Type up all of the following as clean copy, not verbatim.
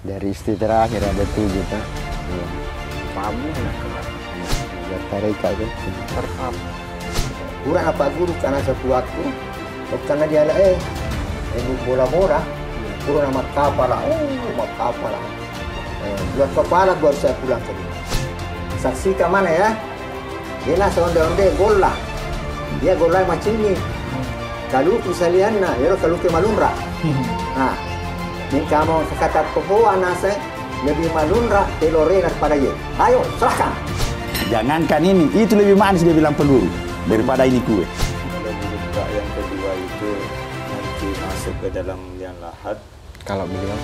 Dari istri terakhir ada 7 Pak. Iya. Pak Abu anak keberapa? Bertarika kan. Kurang apa guru karena sesuatu. Karena dia ada ibu bola-bola. Kurang nama kapal, kapal. Buat kepala baru saya pulang ke rumah. Saksikan mana ya? Dia lah sonde-onde gol lah. Dia gol lah macam ini. Kalau kesalian na, ya kalau ke malunra. Nah, ni kamu kata pohon nase lebih malunra telorena pada ye. Ayo serahkan. Jangankan ini, itu lebih manis dia bilang peluru daripada ini kue. Kalau buka yang kedua itu nanti masuk ke dalam liang lahat. Kalau beliau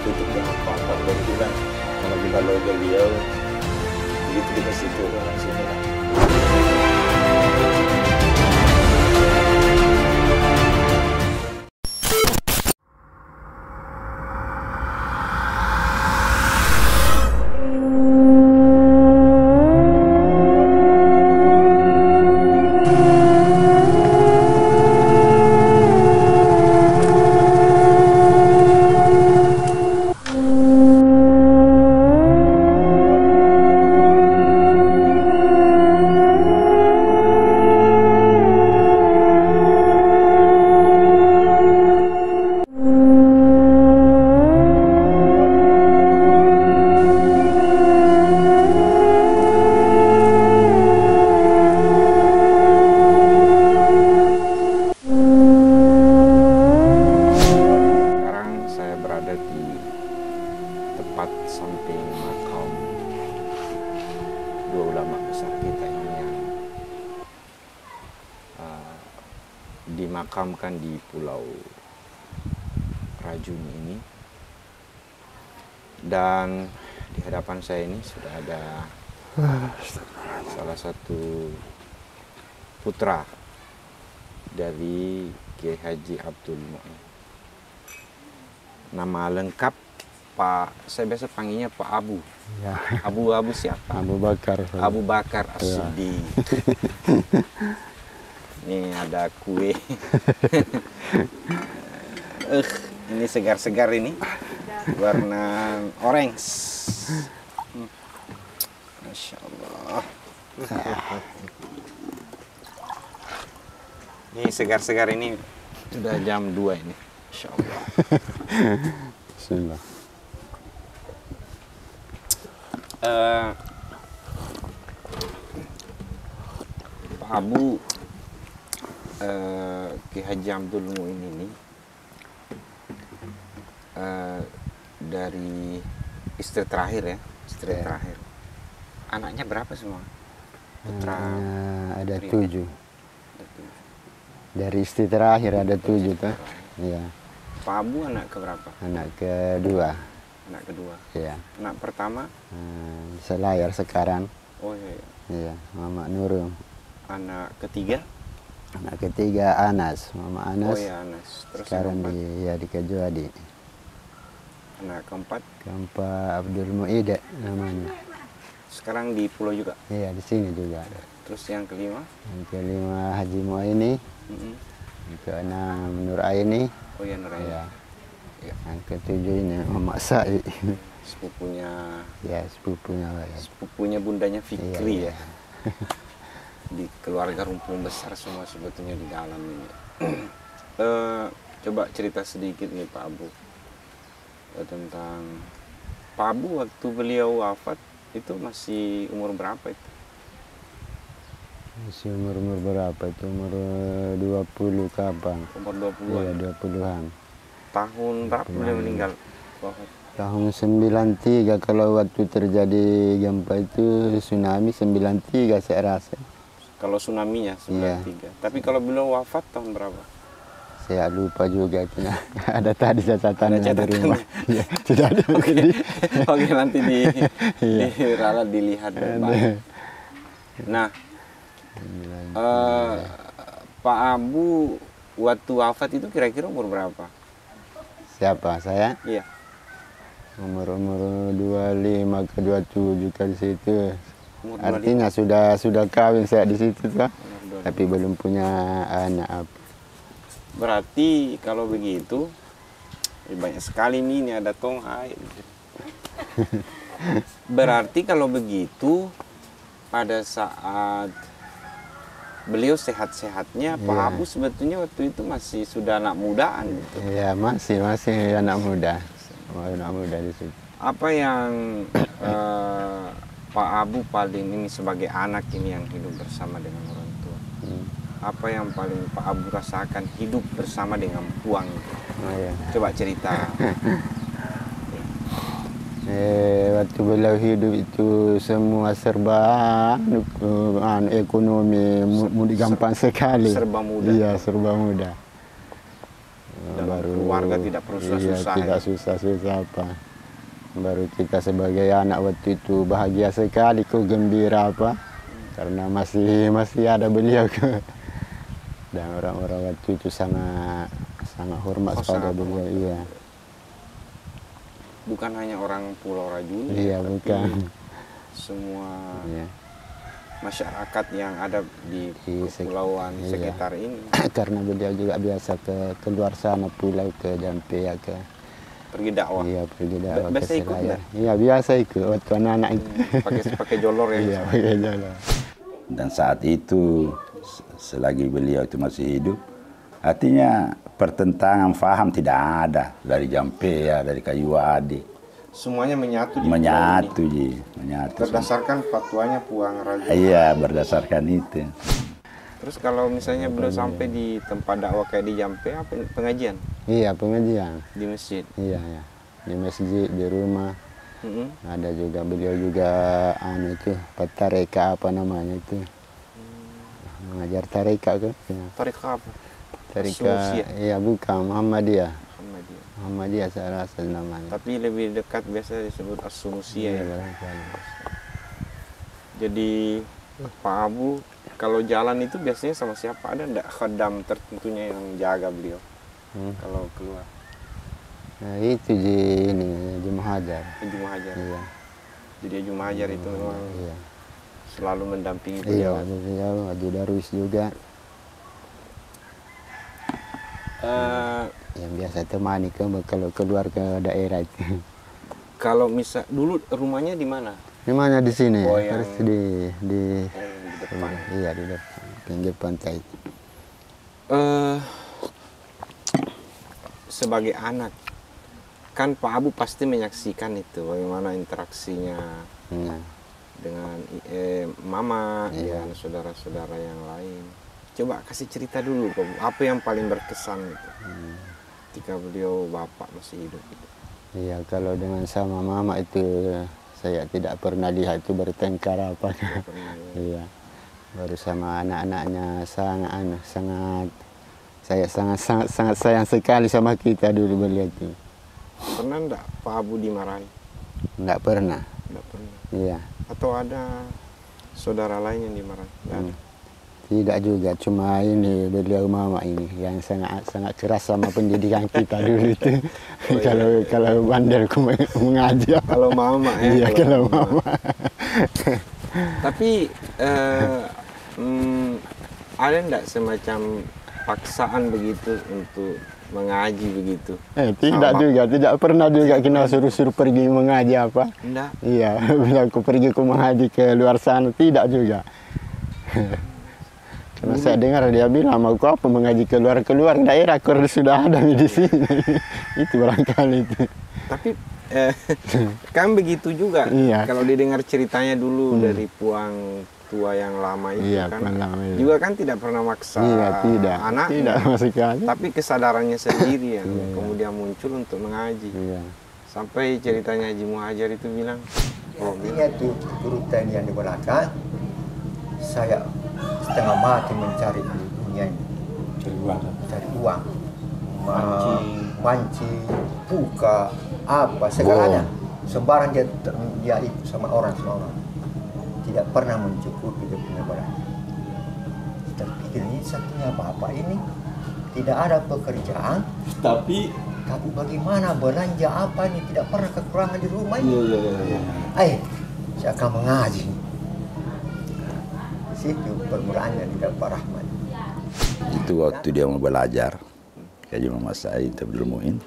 Tutup dengan papan berbulan. Kalau beliau begitu dikasih itu orang sini lah. Samping makam dua ulama besar kita ini yang dimakamkan di Pulau Rajuni ini. Dan di hadapan saya ini sudah ada salah satu putra dari Kiai Haji Abdul Mu'in. Nama lengkap Pak, saya biasa panggilnya Pak Abu. ya. Abu siapa? Abu Bakar. Abu Bakar As-Siddiq. Ini ada kue. Ini segar-segar ini. Warna orange. Masya Allah. Ini segar-segar ini sudah jam 2 ini. Masya Allah. Bismillah. Pak Abu, Ki Haji Abdul Mu'in ini dari istri terakhir ya, terakhir. Anaknya berapa semua? Putra Ada putri? 7. Dari istri terakhir ada 7 Pak. Iya. Pak Abu anak keberapa? Anak kedua. Anak kedua. Iya. Anak pertama? Selayar sekarang. Oh iya. Iya, Mama Nurul. Anak ketiga? Anak ketiga Anas, Mama Anas. Oh iya Anas. Terus Sekarang yang keempat? di Kejuadi. Anak keempat? Keempat Abdul Mu'id namanya. Sekarang di pulau juga? Iya, di sini juga. Terus yang kelima? Yang kelima Haji Mu'aini. Yang keenam Nur Aini. Oh iya Nur Aini. Iya. Ya. Yang ketujuh ini Mama Sa'i. Sepupunya Ya, sepupunya lah ya. sepupunya bundanya Fikri Iya, ya. Di keluarga rumpun besar semua sebetulnya di dalam ini. Coba cerita sedikit nih Pak Abu tentang Pak Abu waktu beliau wafat itu masih umur berapa itu? Masih umur berapa itu? Umur 20 kapan? Umur 20-an. Iya, 20-an. Tahun berapa beliau meninggal wafat? Tahun 93 kalau waktu terjadi gempa itu tsunami 93 saya rasa. Kalau tsunami-nya 93. Iya. Tapi kalau beliau wafat tahun berapa? Saya lupa juga itu. Ada tadi catatannya Ada di rumah. catatannya. Ya, tidak ada. Oke, nanti Iya. diralat dilihat baik. Nah, Pak Abu waktu wafat itu kira-kira umur berapa? Siapa? Saya? Iya. Umur 25 ke 27 ke di situ. Umur 25. Artinya sudah kawin saya di situ Pak. Umur 25. Tapi belum punya anak apa. Berarti kalau begitu Banyak sekali nih, ini ada tong air. Berarti kalau begitu, pada saat beliau sehat-sehatnya, Pak Iya. Abu sebetulnya waktu itu masih sudah anak mudaan gitu. Iya, masih anak muda. Anak muda di situ. Apa yang Pak Abu paling ini sebagai anak ini yang hidup bersama dengan orang tua? Apa yang paling Pak Abu rasakan hidup bersama dengan Puang itu? Oh, iya. Coba cerita. Waktu beliau hidup itu semua serba ekonomi gampang sekali. Serba mudah. Iya, serba mudah. Dan keluarga tidak perlu susah-susah. Iya, tidak ya? susah-susah apa. Baru kita sebagai anak waktu itu bahagia sekali, kok gembira apa. Karena masih ada beliau. Dan orang-orang waktu itu sangat hormat pada beliau. Iya. Bukan hanya orang Pulau Rajuni, Iya, tapi bukan. semua Iya. masyarakat yang ada di Di kepulauan iya. sekitar ini. Karena beliau juga biasa keluar sana pulau ke Jampe ya ke. Pergi dakwah. Iya, pergi dakwah ke Biasa ikut Selayar. nggak? Iya, biasa ikut waktu anak-anak itu. Pakai jolor ya. Iya, pakai jalan. Dan saat itu selagi beliau itu masih hidup, artinya pertentangan faham tidak ada dari Jampea, dari Kayu Adi. Semuanya menyatu di Menyatu, pulau ini. Ji. Menyatu. Berdasarkan fatwanya Puang Raja. Iya, berdasarkan itu. Terus kalau misalnya beliau sampai di tempat dakwah kayak di Jampe, apa pengajian Iya, pengajian. di masjid. Iya, ya. Di masjid, di rumah. Mm-mm. Ada juga beliau juga itu petareka apa namanya itu. Mengajar tarika kan? Ya. Tarik apa? Tarika, As-Sunusiah. iya bukan Muhammadiyah. Muhammadiyah. Muhammadiyah saya rasa namanya. Tapi lebih dekat biasa disebut As-Sunusiah. Iya, ya. barangkali. Jadi Pak Abu kalau jalan itu biasanya sama siapa? Ada enggak khadam tertentunya yang jaga beliau kalau keluar? Nah, itu Haji Muhajar. Haji Muhajar. Iya. Jadi Haji Muhajar itu memang Iya. selalu mendampingi Iya, beliau. beliau Haji Darwis juga yang biasa temani kalau keluar ke daerah itu. Kalau misal dulu rumahnya di mana? Di mana di sini? Oh, yang- Terus di Di depan. iya di depan pinggir pantai. Sebagai anak, kan Pak Abu pasti menyaksikan itu bagaimana interaksinya Nah, dengan mama, Iya. dengan saudara-saudara yang lain. Coba kasih cerita dulu, Pak Abu, apa yang paling berkesan gitu, ketika beliau bapak masih hidup. Gitu. iya kalau dengan sama mama itu saya tidak pernah lihat itu bertengkar apa. Pernah, ya. Iya. Baru sama anak-anaknya sangat sangat sayang sekali sama kita dulu beliau itu. Pernah enggak Pak Abu dimarahi? Enggak pernah. Enggak pernah. Iya. Atau ada saudara lain yang dimarahi? Enggak ada. Tidak juga, cuma ini beliau mama ini yang sangat keras sama pendidikan kita dulu itu. Kalau bandel mengaji. Kalau mama ya. Iya, kalau mama. Tapi ada enggak semacam paksaan begitu untuk mengaji begitu? Tidak Sama. juga, tidak pernah juga kita suruh pergi mengaji apa. Enggak. Iya, bilang aku pergi ke mengaji ke luar sana, tidak juga. Karena saya dengar dia bilang, mau aku apa mengaji keluar daerah, kalau sudah ada di sini. Itu barangkali itu. Tapi kan begitu juga. Iya. Kalau didengar ceritanya dulu dari Puang tua yang lama itu Iya, kan Puang lama itu. juga kan tidak pernah maksa Iya, tidak. anak, Tidak sama sekali. tapi kesadarannya sendiri yang Iya, iya. kemudian muncul untuk mengaji. Iya. Sampai ceritanya Haji Muhajar itu bilang, Artinya itu urutan yang di belakang, saya setengah mati mencari dunia ini. Cari uang. Mancing, buka, apa, segalanya. Sembarang dia ikut sama orang. Tidak pernah mencukupi dia punya barang. Terpikir ini satunya bapak ini tidak ada pekerjaan, Tapi bagaimana belanja apa ini tidak pernah kekurangan di rumah ini. iya. Saya akan mengaji. Di situ permulaannya di Pak Rahman. Itu waktu dia mau belajar, kayak Imam Said Abdul Muin.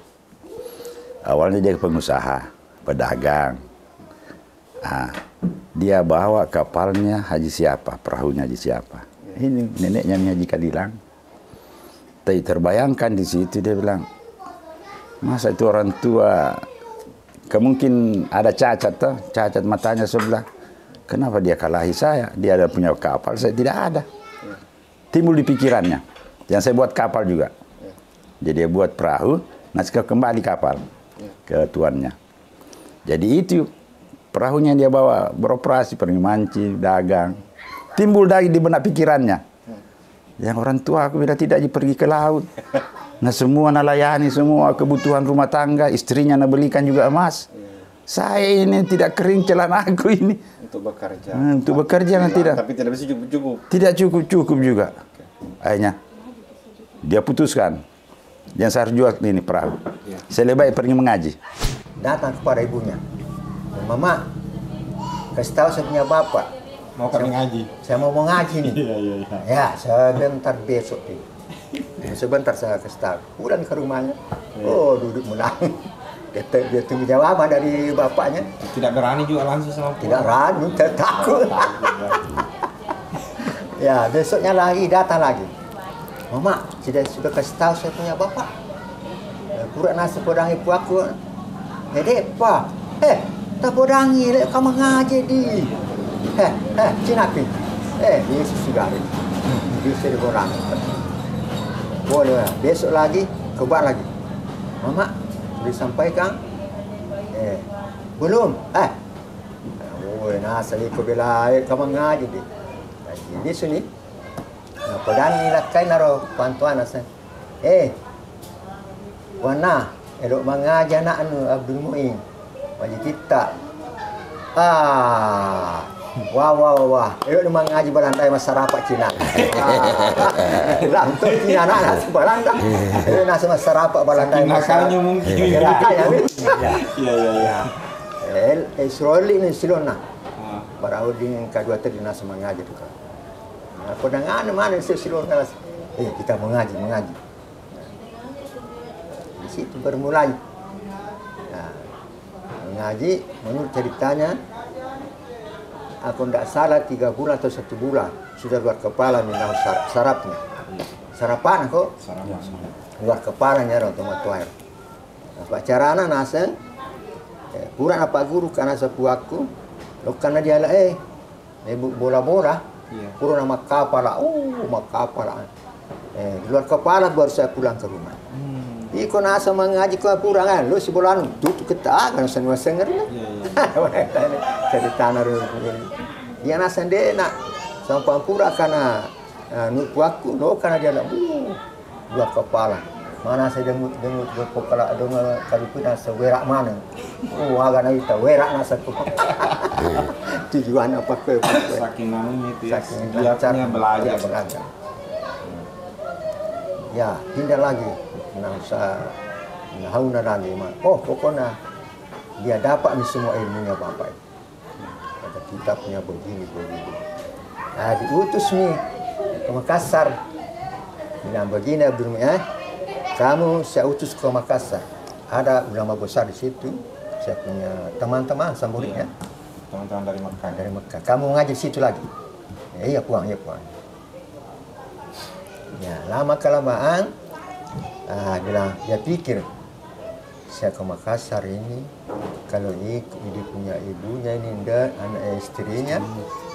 awalnya dia pengusaha, pedagang. Nah, dia bawa kapalnya Haji siapa, perahunya Haji siapa. Ini neneknya Haji Kadilang. Tapi terbayangkan di situ dia bilang, masa itu orang tua kemungkin ada cacat toh, cacat matanya sebelah. Kenapa dia kalahi saya? Dia ada punya kapal, saya tidak ada. Timbul di pikirannya. Yang saya buat kapal juga. Jadi dia buat perahu, nanti kembali kapal ke tuannya. Jadi itu perahunya dia bawa beroperasi, pergi mancing, dagang. Timbul lagi di benak pikirannya. Yang orang tua aku bila tidak pergi ke laut. Nah semua nalayani semua kebutuhan rumah tangga, istrinya belikan juga emas. Saya ini tidak kering celana aku ini. Untuk bekerja. Untuk bekerja kan tidak. Tapi tidak bisa cukup-cukup. Tidak cukup juga. Akhirnya dia putuskan, yang saya harus jual ini perahu. Saya lebih baik pergi mengaji. Datang kepada ibunya, Mama, kasih tahu saya punya bapak. Mau pergi ngaji. Saya mau mengaji nih. Ya, sebentar besok nih. Sebentar saya kasih tahu. Pulang ke rumahnya. Oh, duduk menang. Dia tunggu jawaban dari bapaknya. Tidak berani juga langsung sama Tidak berani, takut. Ya, besoknya lagi datang lagi. Mama, sudah kasih tahu saya punya bapak. Kurang nasi podang ibu aku. Dek, Pak. Tak podangi, kamu ngaji di. Cinapi. Yesus sudah ada. Bisa dikurang. Boleh, besok lagi, kebar lagi. Mama, sudah sampaikan? Belum. Nasa ikut bila kamu ngaji di. Di sini. Podangi lah kain naro pantuan nasa. Wana, elok mengaji anak anu Abdul Muin. Wajib kita. Wah. Elok mengaji balandai masyarakat Cina. Lantung Cina anak nasi balanda. Elok nasi masyarakat balandai masyarakat. Mungkin. Iya. Israeli ni silona. Barang udin kedua tadi nasi mengaji tu kan. Podangan mana silona. Kita mengaji. Di situ bermulai. Mengaji, menurut ceritanya, aku tidak salah 3 bulan atau 1 bulan sudah luar kepala minum sarapnya. Sarapan aku, luar kepalanya orang tua air. Apa caranya nasa? Kurang apa guru karena sepuaku, karena dia lah bola-bola, kurang nama kapal, kapal. Luar kepala baru saya pulang ke rumah. Iko nasa mengaji kau pulang kan, lu sebulan tutup kita kan senang senger lah. Jadi tanah dia nasa dia nak sampai pura karena nupu aku, karena dia lah luar kepala. Mana saya dengut berpokala dengan kali pun nasa werak mana? Agak nak kita werak nasa tu. Tujuan apa ke? Saking namanya itu ya. Dia belajar. Ya, pindah lagi. Nasa hauna lagi mah. Pokoknya dia dapat ni semua ilmunya bapak. Kata kita punya begini. Diutus nih ke Makassar. Bilang begini Abdul Muin, kamu saya utus ke Makassar. Ada ulama besar di situ. Saya punya teman-teman samburitnya. Teman-teman dari Mekah. Dari Mekah. Kamu ngaji situ lagi. Iya puang. Ya, lama kelamaan dia pikir saya ke Makassar ini kalau dia punya ibunya ini anak istrinya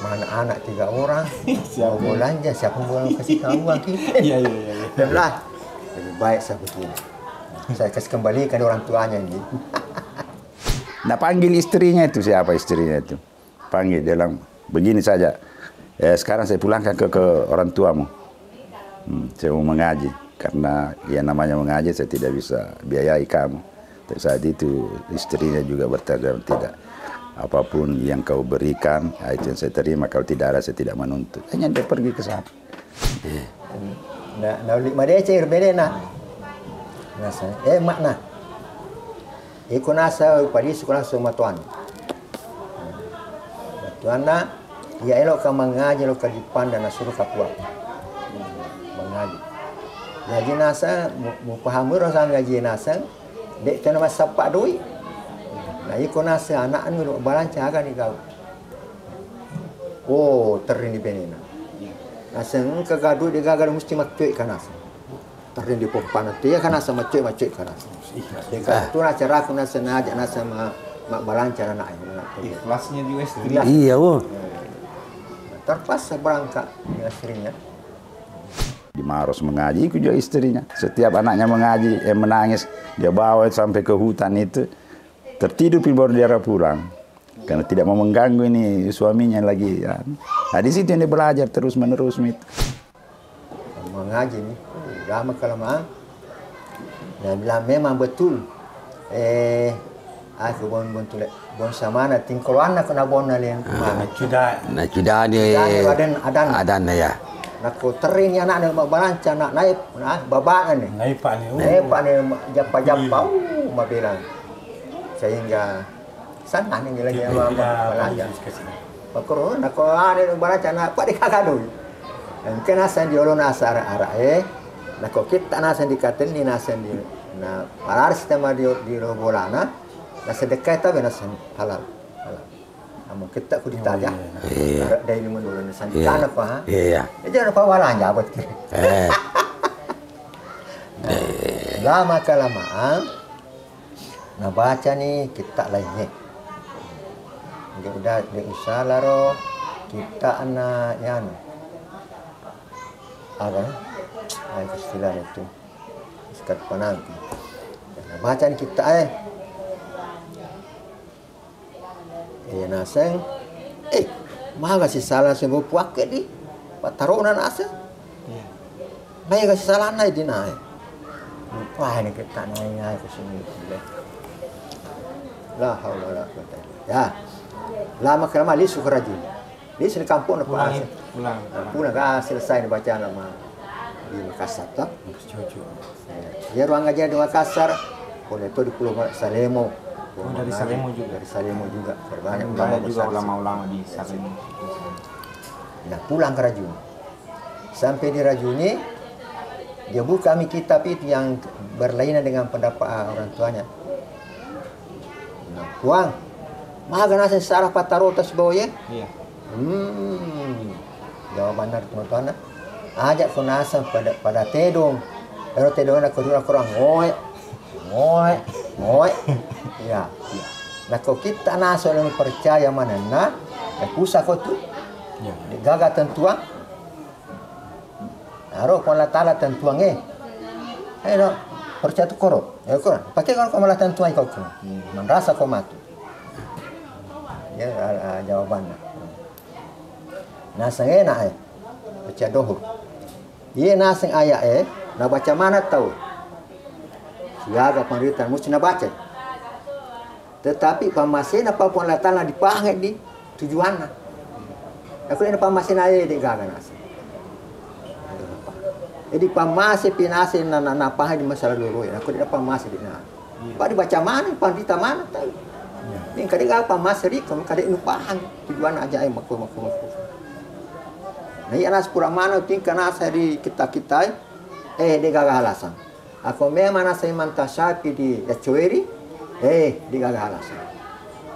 mana anak 3 orang mau belanja siapa mau kasih tahu lagi. Iya. Lebih baik saya begini. Saya kasih kembalikan orang tuanya ini. Nah panggil istrinya itu, siapa istrinya itu? Panggil, dia bilang begini saja. Sekarang saya pulangkan ke orang tuamu. Saya mau mengaji. Karena ya namanya mengaji saya tidak bisa biayai kamu. Tapi saat itu istrinya juga bertanya tidak. Apapun yang kau berikan, itu yang saya terima. Kalau tidak ada saya tidak menuntut. Hanya dia pergi ke sana. Nah, ulit dia cair bedena. Nasa, makna. Iko nasa padi sekolah sama tuan. Tuan na, ya elok ka mengaji lo ka dipandang nasuruh kapua. Mengaji. Ngaji nasa, mau paham orang ngaji nasa, dek tanah sapak duit. Nah, iko nasa anak anu balanca akan ikau. Oh, terini benena. Nasa kagadu di gagal mesti macet kan nasa. Terini di pompan tu ya kan nasa macet kan nasa. Dekat tu nasa raku nasa najak nasa mak balanca anak yang. Ikhlasnya juga istri. Iya, oh. Terpaksa berangkat dengan istrinya. Di Maros mengaji, ikut juga istrinya. Setiap anaknya mengaji, menangis, dia bawa sampai ke hutan itu. Tertidur baru dia pulang. Karena tidak mau mengganggu ini suaminya lagi. Ya. Nah di situ dia belajar terus-menerus. Mengaji nih, lama kelamaan. Dia bilang memang betul. Aku bon samana tingkol anak kena bon nalian. Nah, sudah dia adan ya. Nako terin anak nak balanca nak naik babaan ni. Naik pak ni japa bilang. Sehingga sana ni lagi belajar. Pakro nako ada balanca nak pak dikagadu. Kena sen diolon asar ara nako kita nasen dikaten ni nasen di na parar sistema di robolana na sedekah ta benasen halal. Amo kita ku ditanya. Dari menurut nasan kana pa. Iya. Jangan apa walanya abot. Lama kelamaan nah baca nih kita lainnya. Udah usah laro kita anak yan. Apa? Istilah itu. Sekat panangki. Nah, baca nih kita naseng maha kasih salah semua puak ke di pataronan asa mai kasih salah nai di nai lupa ini kita nai ke sini la haula wala quwata ya lama kelamaan lisu kerajin lisu di kampung apa asa pulang selesai baca nama di Makassar tak ya ruang ajar di Makassar boleh itu di Pulau Salemo. Dari Salemo juga. Dari Salemo juga. Banyak juga ulama-ulama di Salemo. Nah pulang ke Rajuni. Sampai di Rajuni, dia buka kitab itu yang berlainan dengan pendapat orang tuanya. Nah, puang, maha nasi sarah patarotas bawah ya? Iya. Jawaban dari teman-teman. Ajak kunasan pada tedong. Lalu tedongnya kurang ngoy. Ya. Nah kalau kita naso yang percaya mana na, pusat kau tu, gagal tentuang. Naruh kalau tala tentuang no percaya tu korok, pakai kalau malah tentuang kau tu, merasa kau matu. Ya jawabannya. Nasang enak baca dohur. Ia nasang ayat nak baca mana tahu? Siaga pemerintahan mesti nak baca. Tetapi pamasin apa pun latang dipanggil di tujuan. Aku ini pamasin aja di gagan nasi. Jadi pamasin pinasin nana pahai di masalah dulu ya. Aku tidak pamasin di na. Pak dibaca mana, pandita mana tahu. Ini kadang apa pamasin di kamu kadang nupahan tujuan aja maku. Nah ya nas pura mana tingkah nasa di kita di gagal alasan. Aku memang nasa mantah sapi di Yacueri. Di gagal alasan.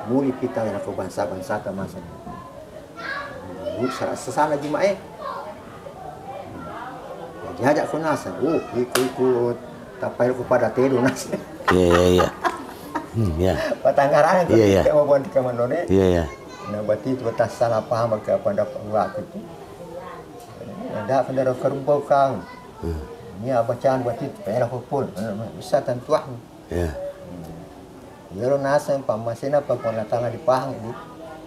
Muli kita yang aku bangsa-bangsa masa. Sesana cuma diajak ke nasa. Ikut tapai aku pada tedu nasa. Iya. Patanggaran kita mau buat di kamandone. Iya. Nah berarti itu batas salah paham ke pendapat waktu itu. Ada kendara kerumpau kang. Ini bacaan buat itu pengen aku pun bisa tentuan. Iya. Yaro nasa pamasin apa pun tangan dipahang ini.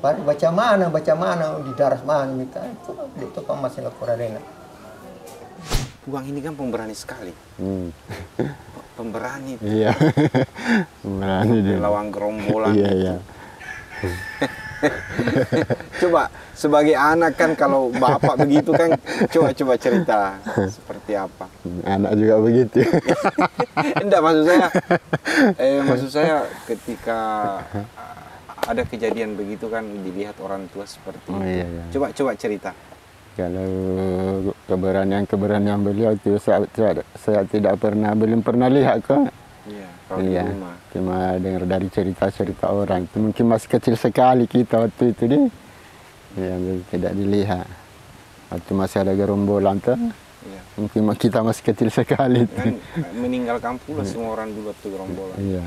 Pada baca mana di daras mana mereka itu pamasin laporan. Puang ini kan pemberani sekali. Pemberani. Iya. Pemberani dia. Lawan gerombolan. Iya. Coba sebagai anak kan kalau bapak begitu kan coba cerita seperti apa. Anak juga begitu. Enggak maksud saya ketika ada kejadian begitu kan dilihat orang tua seperti itu. Iya. Coba cerita. Kalau keberanian beliau itu saya belum pernah lihat kok. Iya. kalau di Iya, rumah. cuma dengar dari cerita-cerita orang. Itu mungkin masih kecil sekali kita waktu itu deh. Ya, tidak dilihat. Waktu masih ada gerombolan tuh, Iya. mungkin kita masih kecil sekali. Kan meninggalkan pula semua orang dulu waktu gerombolan. Iya.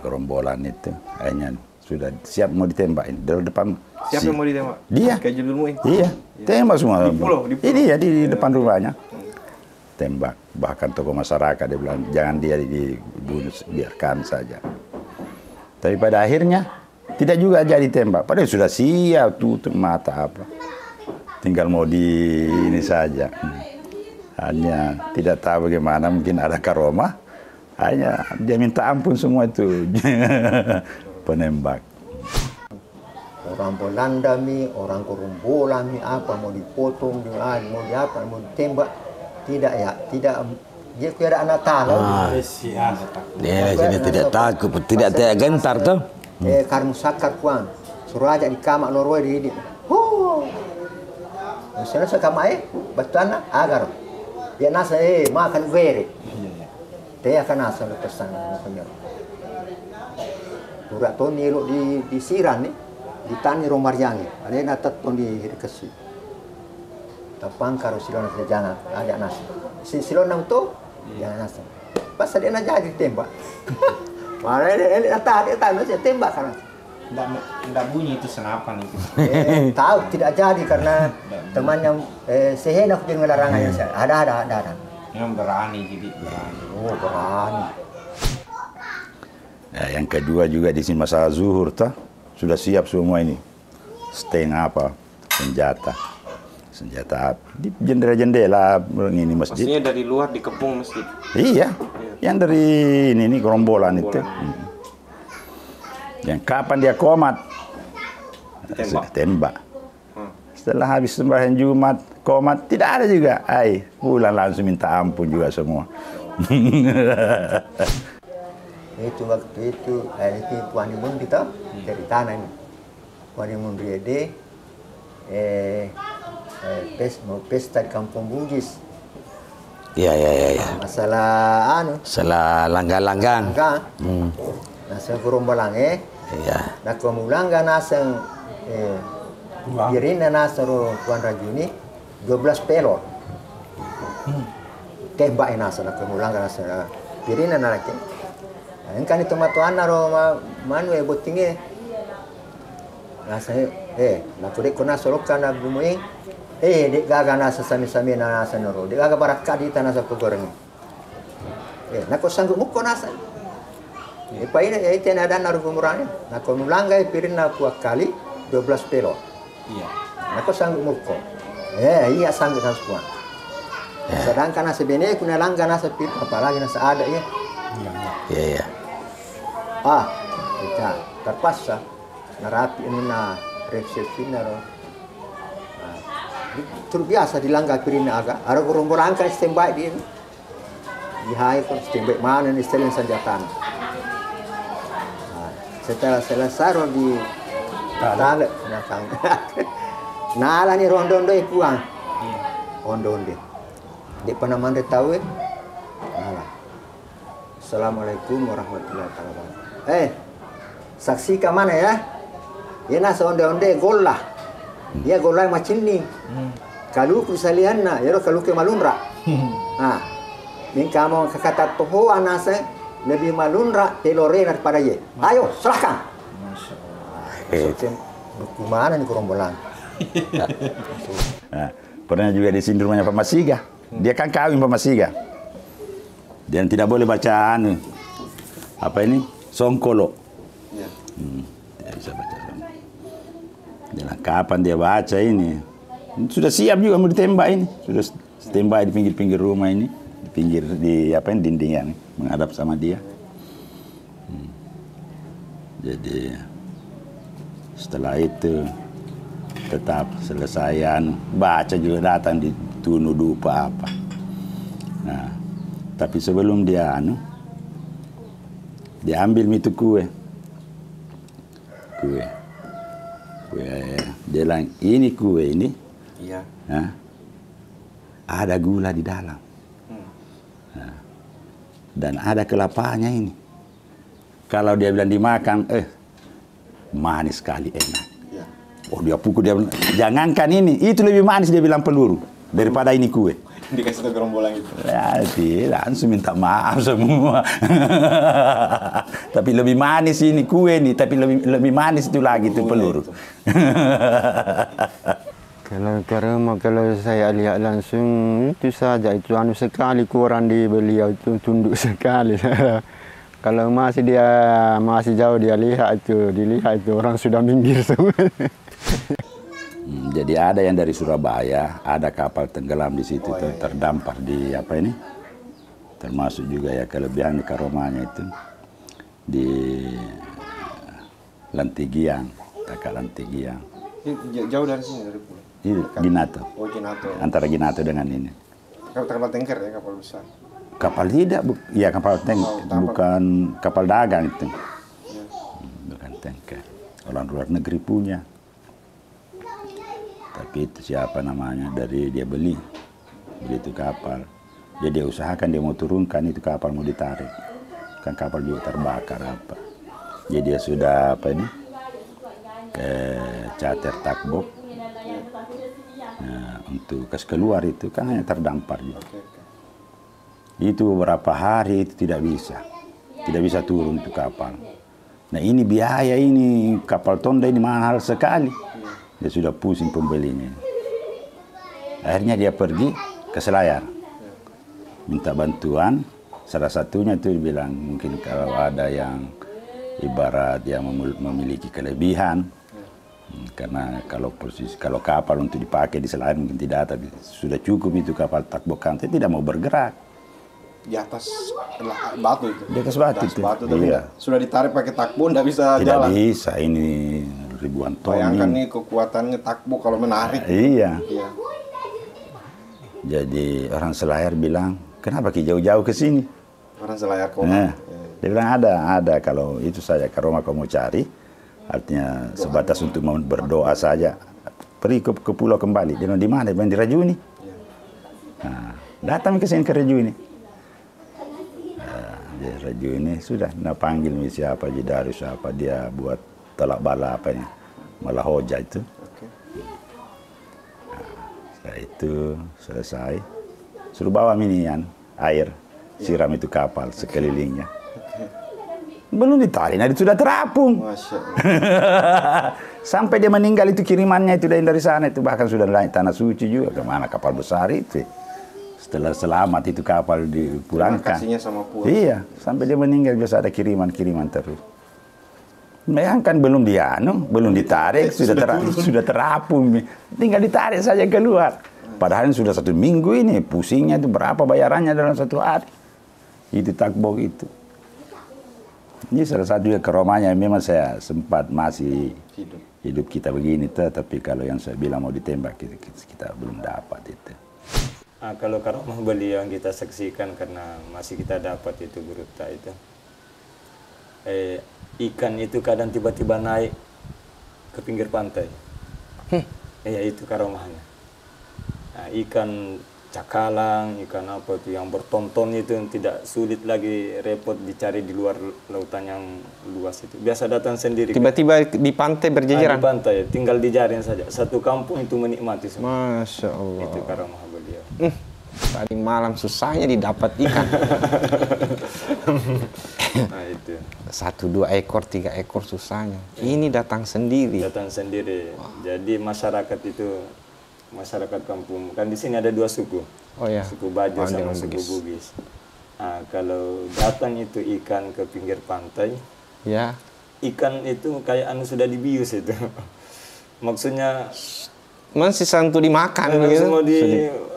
Gerombolan itu akhirnya sudah siap mau ditembak ini dari depan. Siapa yang mau ditembak? Dia. Kayak judulmu ini. Iya, tembak semua. Di pulau? Ini ya di depan rumahnya. Tembak. Bahkan tokoh masyarakat dia bilang jangan dia dibunuh, biarkan saja. Tapi pada akhirnya tidak juga jadi tembak. Padahal sudah siap tutup mata apa. Tinggal mau di ini saja. Hanya tidak tahu bagaimana mungkin ada karomah. Hanya dia minta ampun semua itu penembak. Orang Belanda orang gerombolan apa mau dipotong mau di apa mau ditembak, tidak ya, tidak. Dia kira anak tanah. Dia sini tidak takut, tidak gentar tuh. Karmu sakar kuan, suruh aja di kamar Norway di. Misalnya sekamai, batana agar dia nasa makan beri. Dia akan nasa lepasan makanya. Urat tu ni di siran ni, di tani romaryangi. Ada yang natat tu di kasih. Tapang karo silon sa jangan ada nasa. Silon nang tu, dia nasa. Pas dia nak jadi tembak. Mana dia tadi nasa tembak kan. Nggak bunyi itu senapan itu. Tahu tidak jadi karena teman yang sehena aku dengan larangannya. Ada. Yang berani jadi berani. Oh, berani. Ya, yang kedua juga di sini masalah zuhur toh sudah siap semua ini. Setengah apa senjata api di jendela-jendela ini masjid. Maksudnya dari luar dikepung masjid. Iya, yang dari ini gerombolan itu. Yang kapan dia komat? Tembak. Setelah habis sembahyang Jumat, komat tidak ada juga. Pulang langsung minta ampun juga semua. Itu waktu itu Puan Imun kita dari tanah ini. Puan Imun Riede pesta di Kampung Bugis. Iya. Masalah Salah langgang-langgang. enggak. Nasa gerombolan Iya. nak mulangga nasang Irina nasaro Puan Rajuni 12 pelor. Tembak nasa nak mulangga nasa Irina narake. Kan itu matuan naro manu botinge. Nasa nak dek kona sorokan na bumuing. Dek gaga nasa sami-sami na nasa noro. Dek gaga barakat di tanah sa pagoreng. Nak sanggup muko nasa. Paina itu ada naruh gumurane. Nak mulangga pirin na kuat kali 12 pelor. Iya. Nak sanggup muko. Iya sanggup semua. Sedangkan nasa bene kuna langga nasa pir apalagi nasa ada ya. Iya. Kita terpaksa narapi ini na resepsi naro. Terbiasa dilanggar pirina agak. Ada gerombolan kan standby di ini. Di hai kan standby mana ni setelah senjata. Setelah selesai di tale nakang. Nala ni rondo-rondo puang. Rondo-rondo. Di panaman de tahu nala. Assalamualaikum warahmatullahi wabarakatuh. Saksikan mana ya? Dia nasa onde-onde golah. Dia golah macam ni. Kalau kusalian na, ya kalau ke malunra. Min kamu kata toho anasa lebih malunra telore daripada ye. Ayo serahkan. Bagaimana nih gerombolan? Pernah juga di sini rumahnya Pak Masiga. Dia kan kawin Pak Masiga. Dan tidak boleh bacaan apa ini? Songkolo. Tidak bisa baca. Dalam kapan dia baca ini? Sudah siap juga mau ditembak ini. Sudah tembak di pinggir-pinggir rumah ini, di pinggir di apa ini dindingnya nih, menghadap sama dia. Jadi setelah itu tetap selesaian baca juga datang ditunuh dupa apa. Nah, tapi sebelum dia dia ambil itu kue. Dia bilang ini kue ini. Iya. Ada gula di dalam. dan ada kelapanya ini. Kalau dia bilang dimakan, manis sekali, enak. Ya. Oh dia pukul, dia bilang, jangankan ini, itu lebih manis dia bilang peluru daripada ini kue. Dikasih tahu gerombolan itu. Ya, langsung minta maaf semua. Tapi lebih manis ini kue nih, tapi lebih manis itu lagi itu peluru. Kalau karena kalau saya lihat langsung itu saja, itu anu sekali koran di beliau itu tunduk sekali. Kalau masih jauh dia dilihat itu orang sudah minggir semua. Jadi ada yang dari Surabaya, ada kapal tenggelam di situ, terdampar di apa ini, termasuk juga ya kelebihan di Karomanya itu di Lantigiang, Taka Lantigiang. Jauh dari sini, dari pulau. Ginato. Oh, Ginato. Ya. Antara Ginato dengan ini. Kapal tanker ya, kapal besar. Kapal tidak, ya kapal bukan kapal dagang itu. Ya. Bukan tanker. Orang luar negeri punya. Tapi itu siapa namanya, dari dia beli itu kapal. Jadi dia usahakan dia mau turunkan itu kapal, mau ditarik. Kan kapal juga terbakar apa. Jadi dia sudah apa ini, charter tugboat. Nah, untuk kasih keluar itu kan hanya terdampar juga. Itu beberapa hari itu tidak bisa turun itu kapal. Nah ini biaya ini, kapal tonda ini mahal sekali. Dia sudah pusing pembelinya. Akhirnya dia pergi ke Selayar, minta bantuan. Salah satunya itu bilang mungkin kalau ada yang ibarat yang memiliki kelebihan, karena kalau kapal untuk dipakai di Selayar mungkin tidak ada, sudah cukup itu kapal tugboat tidak mau bergerak. Di atas batu itu. Di atas batu itu. Tapi Iya. sudah ditarik pakai tugboat nggak bisa Tidak jalan. bisa, ini ribuan ton. Bayangkan ini. nih kekuatannya tugboat kalau menarik. Iya. Iya. Jadi orang Selayar bilang, kenapa ki jauh-jauh ke sini? Orang Selayar kok. Nah, dia bilang ada kalau itu saja kalau kamu cari, artinya sebatas untuk mau berdoa saja. Pergi ke pulau kembali. Dia bilang di mana? Dia bilang di Rajuni. Nah, datang ke sini ke Rajuni. Di Rajuni sudah, nah panggil siapa Jidarus apa dia buat tolak bala apa ini, malah hoja itu. Setelah itu selesai, suruh bawa minian air, siram itu kapal sekelilingnya. Belum ditarik, nah itu sudah terapung. Masya Allah. Sampai dia meninggal itu kirimannya itu dari sana itu, bahkan sudah naik tanah suci juga, kemana kapal besar itu. Setelah selamat itu kapal dipulangkan. Kasihnya sama pulau. Iya, sampai dia meninggal biasa ada kiriman terus. Bayangkan belum belum ditarik, sudah terapung. Tinggal ditarik saja keluar. Padahal sudah 1 minggu ini, pusingnya itu berapa bayarannya dalam 1 hari. Itu tugboat itu. Ini salah satu Karomanya, memang saya sempat masih hidup kita begini, tapi kalau yang saya bilang mau ditembak, kita belum dapat itu. Nah, kalau Karomah beliau yang kita saksikan karena masih kita dapat itu Guruta itu. Ikan itu kadang tiba-tiba naik ke pinggir pantai. Itu Karomahnya. Nah, ikan cakalang, ikan apa itu yang bertonton itu yang tidak sulit lagi repot dicari di luar lautan yang luas itu. Biasa datang sendiri. Tiba-tiba di pantai berjejeran. Di pantai, tinggal dijaring saja. Satu kampung itu menikmati semua. Masya Allah. Itu Karomah beliau. Tadi malam susahnya didapat ikan. Nah itu. 1, 2 ekor, 3 ekor susahnya. Ini datang sendiri. Datang sendiri. Jadi masyarakat itu, masyarakat kampung, kan di sini ada 2 suku. Oh ya. Suku Bajo sama dengan suku Bugis. Bugis. Nah, kalau datang itu ikan ke pinggir pantai, Ya. ikan itu kayak sudah dibius itu. Maksudnya Masih untuk dimakan begitu. semua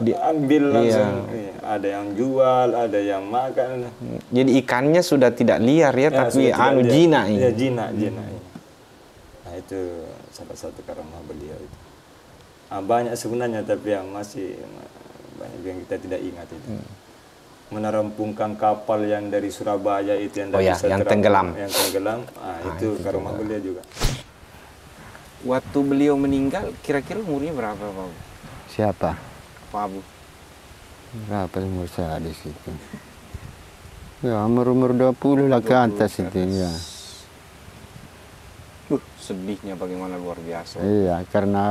diambil langsung. Iya. Iya, ada yang jual, ada yang makan. Jadi ikannya sudah tidak liar ya, tapi sudah tidak lihat. jina ini. Ya, jina. Nah, itu salah satu Karomah beliau itu. Banyak sebenarnya, tapi yang masih banyak yang kita tidak ingat itu. Menerampungkan kapal yang dari Surabaya itu yang dari yang tenggelam. Yang tenggelam, itu Karomah beliau juga. Waktu beliau meninggal, kira-kira umurnya berapa, Pak? Siapa? Pak Abu. Berapa umur saya di situ? Ya, umur 20 lah ke atas itu, ya. Sedihnya bagaimana luar biasa. Iya, karena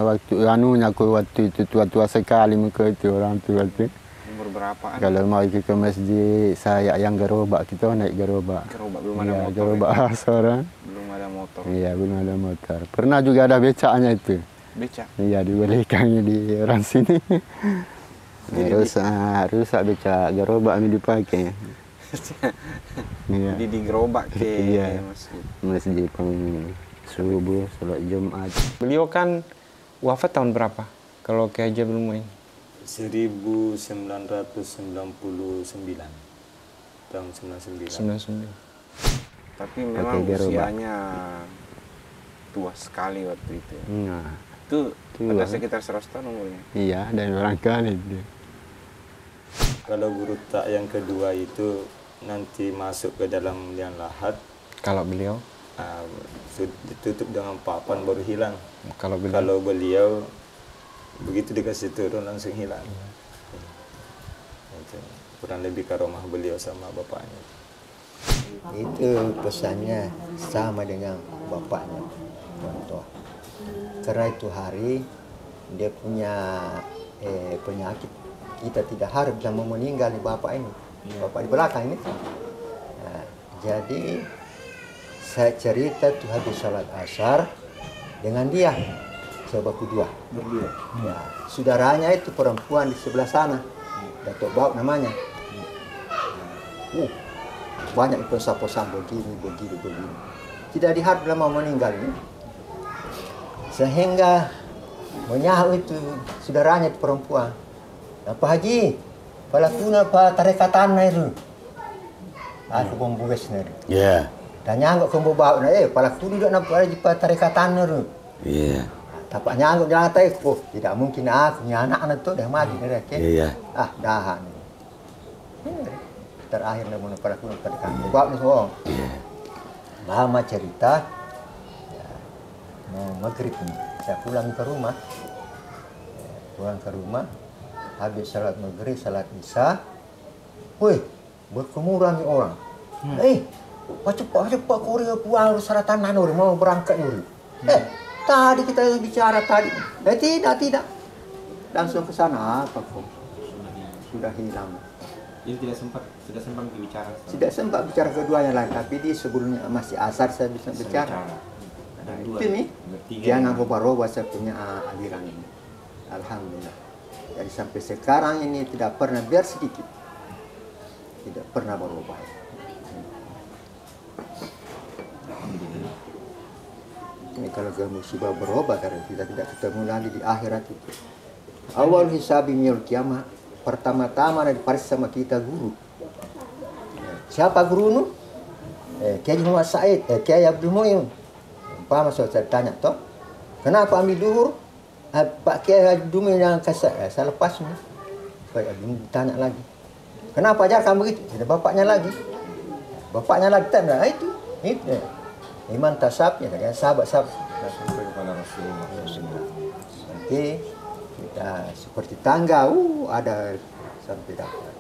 waktu itu tua-tua sekali muka itu orang tua itu. Umur berapaan? Kalau mau ke masjid, saya yang gerobak, kita naik gerobak. Gerobak, belum ada Iya, motor. gerobak seorang. Belum ada motor. Iya, belum ada motor. Pernah juga ada becaknya itu. Becak. Iya, dibelikannya di orang sini. Rusak becak gerobak ini dipakai. Iya. Jadi di gerobak ke Iya. masjid. Masjid subuh, sholat Jumat. Beliau kan wafat tahun berapa? Kalau Kiai Haji Abdul Muin? 1999. Tahun 99. 99. Tapi memang Pakai gerobak. usianya tua sekali waktu itu. Nah, Itu Tua. ada sekitar 100 tahun umurnya. iya, dan orang kali itu. Kalau guru tak yang kedua itu nanti masuk ke dalam liang lahat, Kalau beliau? ditutup dengan papan baru hilang. Kalau beliau? Kalau beliau begitu dikasih turun langsung hilang. Itu kurang lebih karomah beliau sama bapaknya. Itu pesannya sama dengan bapaknya, contoh. Karena itu hari dia punya penyakit, kita tidak harus bisa mau meninggal di bapak ini, bapak di belakang ini. Nah, jadi saya cerita tuh habis sholat asar dengan dia, coba kedua. Ya, saudaranya itu perempuan di sebelah sana, Datuk Bau namanya. Banyak pesan-pesan begini. Tidak diharap lama meninggal ini. Sehingga menyahut itu saudaranya itu perempuan. Pak Haji, palakuna pa tarekatan itu. Aku pembugas sendiri. Ya. Dan nyangguk ke bawa na palakuna duduk na Pak Haji pa tarekatan itu. Iya. Tapak nyangguk jangan tahu, oh tidak mungkin aku punya anak tu dah mati mereka. Iya. Dahan. Terakhir namun palakuna tarekatan. Bawa ni semua. Lama cerita. Mau maghrib ni, saya pulang ke rumah. Habis salat maghrib, salat isya. Woi, berkemuran ni orang. Cepat Korea pulang saratan nanur mau berangkat ni. Tadi kita bicara tadi. Tidak. Langsung ke sana apa kok? Sudah hilang. Jadi tidak sempat bicara. Tidak sempat bicara keduanya lagi, tapi di sebelumnya masih asar saya bisa bicara. Nah, itu nih, jangan berubah saya punya aliran ini. Alhamdulillah. Jadi sampai sekarang ini tidak pernah biar sedikit. Tidak pernah berubah. Ini kalau ke musibah berubah karena kita tidak ketemu lagi di akhirat itu. Awal hisabi yaumil kiamat. Pertama-tama diparis sama kita guru. Siapa guru nu? Kiai Muhammad Said, Kiai Abdul Muin. Umpama saya tanya toh, kenapa ambil duhur? Pak Kiai Abdul Muin yang kasih, saya lepas ni. Pak Abdul tanya lagi. Kenapa ajarkan begitu? Ada bapaknya lagi. Bapaknya lagi tanya, itu. Iman tasabnya dengan sahabat-sahabat. Sampai kepada Rasulullah. Nanti kita seperti tangga, ada sampai dapat.